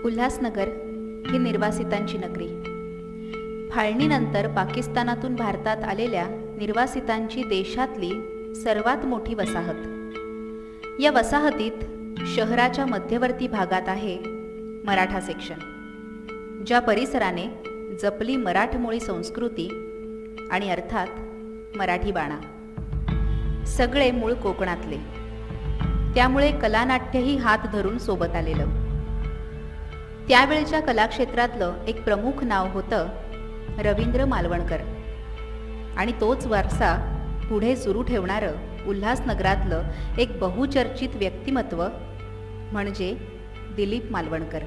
उल्हासनगर ही निर्वासितांची नगरी. फाळणीनंतर पाकिस्तानातून भारतात आलेल्या निर्वासितांची देशातली सर्वात मोठी वसाहत. या वसाहतीत शहराच्या मध्यवर्ती भागात आहे मराठा सेक्शन, ज्या परिसराने जपली मराठमोळी संस्कृती आणि अर्थात मराठी बाणा. सगळे मूळ कोकणातले, त्यामुळे कलानाट्यही हात धरून सोबत आलेलं. त्यावेळच्या कलाक्षेत्रातलं एक प्रमुख नाव होतं रवींद्र मालवणकर, आणि तोच वारसा पुढे सुरू ठेवणारं उल्हासनगरातलं एक बहुचर्चित व्यक्तिमत्व म्हणजे दिलीप मालवणकर,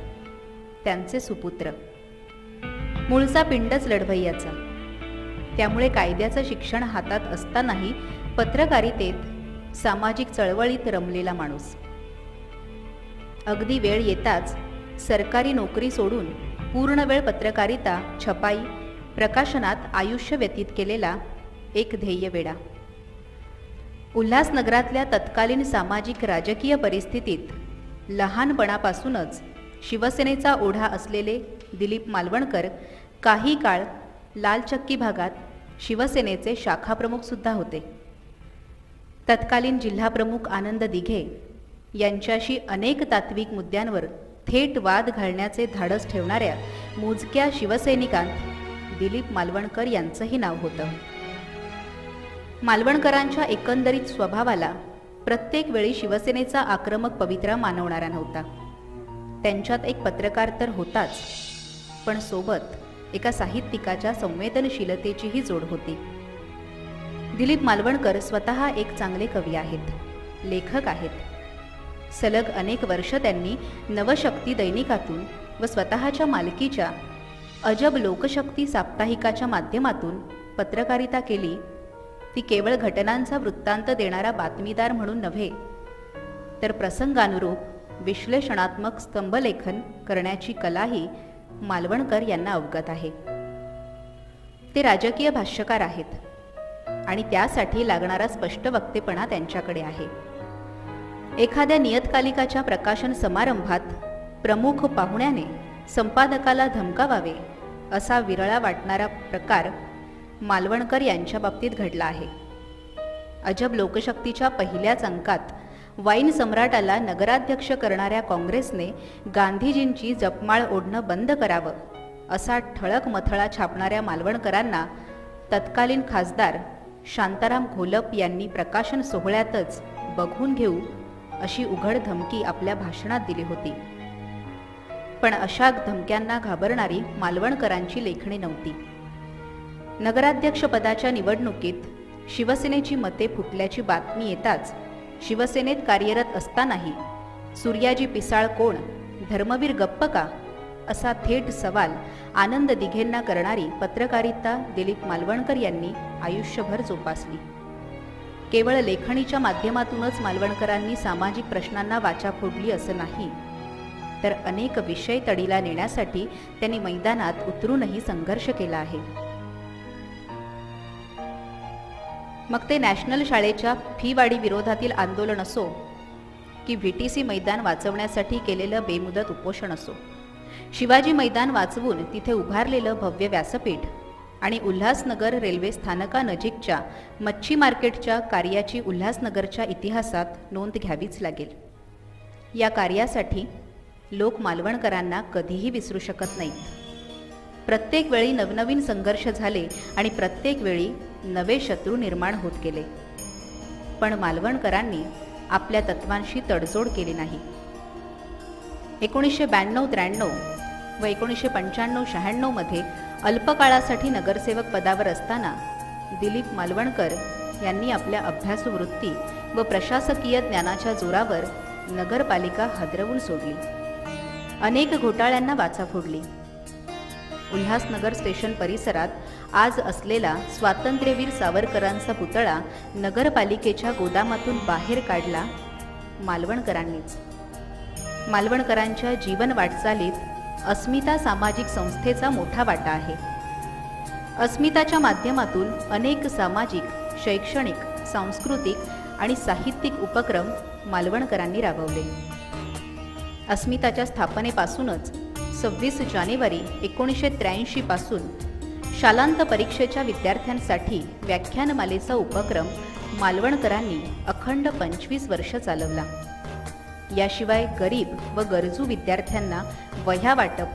त्यांचे सुपुत्र. मूळचा पिंडच लढवय्याचा, त्यामुळे कायद्याचं शिक्षण हातात असतानाही पत्रकारितेत, सामाजिक चळवळीत रमलेला माणूस. अगदी वेळ येताच सरकारी नोकरी सोडून पूर्ण वेळ पत्रकारिता, छपाई, प्रकाशनात आयुष्य व्यतीत केलेला एक ध्येयवेडा. उल्हासनगरातल्या तत्कालीन सामाजिक राजकीय परिस्थितीत लहानपणापासूनच शिवसेनेचा ओढा असलेले दिलीप मालवणकर काही काळ लालचक्की भागात शिवसेनेचे शाखाप्रमुख सुद्धा होते. तत्कालीन जिल्हाप्रमुख आनंद दिघे यांच्याशी अनेक तात्विक मुद्द्यांवर थेट वाद घालण्याचे धाडस ठेवणाऱ्या मोजक्या शिवसैनिकांत दिलीप मालवणकर यांचंही नाव होतं. मालवणकरांच्या एकंदरीत स्वभावाला प्रत्येक वेळी शिवसेनेचा आक्रमक पवित्रा मानवणारा नव्हता. त्यांच्यात एक पत्रकार तर होताच, पण सोबत एका साहित्यिकाच्या संवेदनशीलतेचीही जोड होती. दिलीप मालवणकर स्वतः एक चांगले कवी आहेत, लेखक आहेत. सलग अनेक वर्ष त्यांनी नवशक्ती दैनिकातून व स्वतःच्या मालकीच्या अजब लोकशक्ती साप्ताहिकाच्या माध्यमातून पत्रकारिता केली. ती केवळ घटनांचा वृत्तांत देणारा बातमीदार म्हणून नव्हे, तर प्रसंगानुरूप विश्लेषणात्मक स्तंभलेखन करण्याची कलाही मालवणकर यांना अवगत आहे. ते राजकीय भाष्यकार आहेत आणि त्यासाठी लागणारा स्पष्ट वक्तेपणा त्यांच्याकडे आहे. एखाद्या नियतकालिकाच्या प्रकाशन समारंभात प्रमुख पाहुण्याने संपादकाला धमकावावे असा विरळा वाटणारा प्रकार मालवणकर यांच्या बाबतीत घडला आहे. अजब लोकशक्तीच्या पहिल्याच अंकात वाईन सम्राटाला नगराध्यक्ष करणाऱ्या काँग्रेसने गांधीजींची जपमाळ ओढणं बंद करावं असा ठळक मथळा छापणाऱ्या मालवणकरांना तत्कालीन खासदार शांताराम घोलप यांनी प्रकाशन सोहळ्यातच बघून घेऊ अशी उघड धमकी आपल्या भाषणात दिली होती. पण अशा धमक्यांना घाबरणारी मालवणकरांची लेखणी नव्हती. नगराध्यक्षपदाच्या निवडणुकीत शिवसेनेची मते फुटल्याची बातमी येताच शिवसेनेत कार्यरत असतानाही सूर्याजी पिसाळ कोण, धर्मवीर गप्प का, असा थेट सवाल आनंद दिघेंना करणारी पत्रकारिता दिलीप मालवणकर यांनी आयुष्यभर जोपासली. केवळ लेखणीच्या माध्यमातूनच मालवणकरांनी सामाजिक प्रश्नांना वाचा फोडली असं नाही, तर अनेक विषय तडीला नेण्यासाठी त्यांनी मैदानात उतरूनही संघर्ष केला आहे. मग ते नॅशनल शाळेच्या फीवाढी विरोधातील आंदोलन असो, की VTC मैदान वाचवण्यासाठी केलेलं बेमुदत उपोषण असो, शिवाजी मैदान वाचवून तिथे उभारलेलं भव्य व्यासपीठ आणि उल्हासनगर रेल्वे स्थानकानजीकच्या मच्छी मार्केटच्या कार्याची उल्हासनगरच्या इतिहासात नोंद घ्यावीच लागेल. या कार्यासाठी लोक मालवणकरांना कधीही विसरू शकत नाहीत. प्रत्येक वेळी नवनवीन संघर्ष झाले आणि प्रत्येक वेळी नवे शत्रू निर्माण होत गेले, पण मालवणकरांनी आपल्या तत्वांशी तडजोड केली नाही. 1992-93 व 1995-96 मध्ये अल्पकाळासाठी नगरसेवक पदावर असताना दिलीप मालवणकर यांनी आपल्या अभ्यासू वृत्ती व प्रशासकीय ज्ञानाच्या जोरावर नगरपालिका हादरवून सोडली. अनेक घोटाळ्यांना वाचा फोडली. उल्हासनगर स्टेशन परिसरात आज असलेला स्वातंत्र्यवीर सावरकरांचा पुतळा नगरपालिकेच्या गोदामातून बाहेर काढला मालवणकरांनीच. मालवणकरांच्या जीवन वाटचालीत अस्मिता सामाजिक संस्थेचा मोठा वाटा आहे. अस्मिताच्या माध्यमातून अनेक सामाजिक, शैक्षणिक, सांस्कृतिक आणि साहित्यिक उपक्रम मालवणकरांनी राबवले. अस्मिताच्या स्थापनेपासूनच 26 जानेवारी 1983 पासून शालांत परीक्षेच्या विद्यार्थ्यांसाठी व्याख्यानमालेचा उपक्रम मालवणकरांनी अखंड 25 वर्ष चालवला. याशिवाय गरीब व गरजू विद्यार्थ्यांना वह्या वाटप,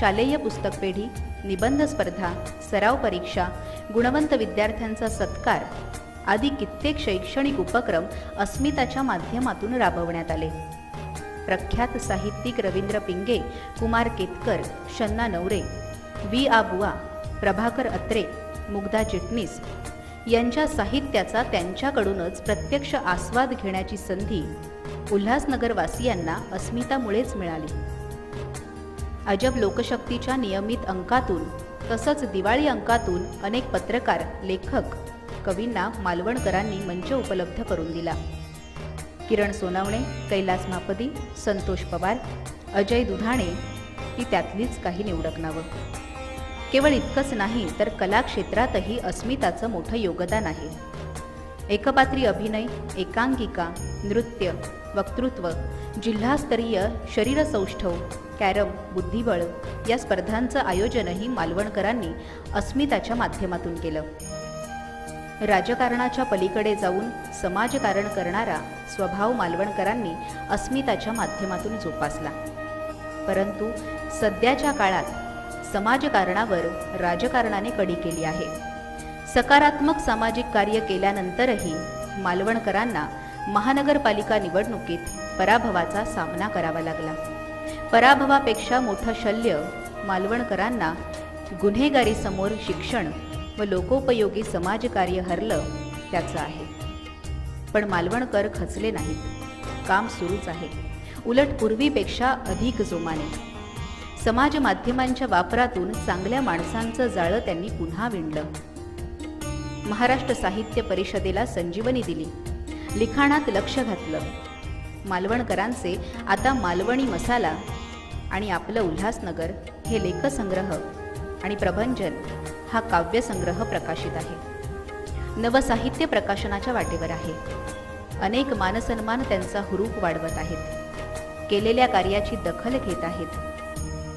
शालेय पुस्तक पेढी, निबंध स्पर्धा, सराव परीक्षा, गुणवंत विद्यार्थ्यांचा सत्कार आदी कित्येक शैक्षणिक उपक्रम अस्मिताच्या माध्यमातून राबवण्यात आले. प्रख्यात साहित्यिक रवींद्र पिंगे, कुमार केतकर, शन्ना नवरे, वी आ बुवा, प्रभाकर अत्रे, मुग्धा चिटणीस यांच्या साहित्याचा त्यांच्याकडूनच प्रत्यक्ष आस्वाद घेण्याची संधी उल्हासनगरवासियांना अस्मितामुळेच मिळाली. अजब लोकशक्तीच्या नियमित अंकातून तसंच दिवाळी अंकातून अनेक पत्रकार, लेखक, कवींना मालवणकरांनी मंच उपलब्ध करून दिला. किरण सोनावणे, कैलास मापदी, संतोष पवार, अजय दुधाणे ही त्यातलीच काही निवडक नावं. केवळ इतकंच नाही तर कला क्षेत्रातही अस्मिताचं मोठं योगदान आहे. एकपात्री अभिनय, एकांकिका, नृत्य, वक्तृत्व, जिल्हास्तरीय शरीरसौष्ठव, कॅरम, बुद्धिबळ या स्पर्धांचं आयोजनही मालवणकरांनी अस्मिताच्या माध्यमातून केलं. राजकारणाच्या पलीकडे जाऊन समाजकारण करणारा स्वभाव मालवणकरांनी अस्मिताच्या माध्यमातून जोपासला. परंतु सध्याच्या काळात समाजकारणावर राजकारणाने कडी केली आहे. सकारात्मक सामाजिक कार्य केल्यानंतरही मालवणकरांना महानगरपालिका निवडणुकीत पराभवाचा सामना करावा लागला. पराभवापेक्षा मोठं शल्य मालवणकरांना गुन्हेगारीसमोर शिक्षण व लोकोपयोगी समाजकार्य हरलं त्याचं आहे. पण मालवणकर खचले नाहीत. काम सुरूच आहे, उलट पूर्वीपेक्षा अधिक जोमाने. समाज माध्यमांच्या वापरातून चांगल्या माणसांचं जाळं त्यांनी पुन्हा विणलं. महाराष्ट्र साहित्य परिषदेला संजीवनी दिली. लिखाणात लक्ष घातलं. मालवणकरांचे आता मालवणी मसाला आणि आपलं उल्हासनगर हे लेखसंग्रह आणि प्रभंजन हा काव्यसंग्रह प्रकाशित आहे. नवसाहित्य प्रकाशनाच्या वाटेवर आहे. अनेक मानसन्मान त्यांचा हुरूप वाढवत आहेत. केलेल्या कार्याची दखल घेत आहेत.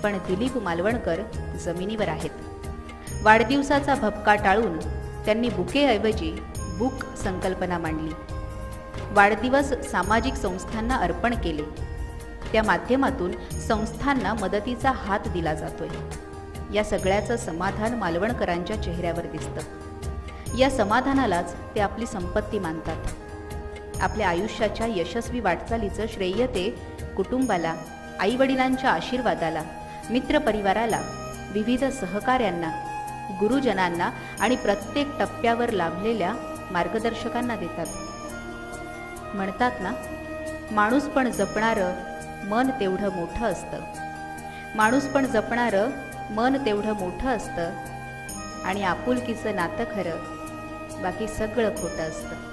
पण दिलीप मालवणकर जमिनीवर आहेत. वाढदिवसाचा भपका टाळून त्यांनी बुकेऐवजी बुक संकल्पना मांडली. वाढदिवस सामाजिक संस्थांना अर्पण केले. त्या माध्यमातून संस्थांना मदतीचा हात दिला जातोय. या सगळ्याचं समाधान मालवणकरांच्या चेहऱ्यावर दिसतं. या समाधानालाच ते आपली संपत्ती मानतात. आपल्या आयुष्याच्या यशस्वी वाटचालीचं श्रेय ते कुटुंबाला, आईवडिलांच्या आशीर्वादाला, मित्रपरिवाराला, विविध सहकाऱ्यांना, गुरुजनांना आणि प्रत्येक टप्प्यावर लाभलेल्या मार्गदर्शकांना देतात. म्हणतात ना, माणूस पण जपणारं मन तेवढं मोठं असतं. माणूस पण जपणारं मन तेवढं मोठं असतं आणि आपुलकीचं नातं खरं, बाकी सगळं खोटं असतं.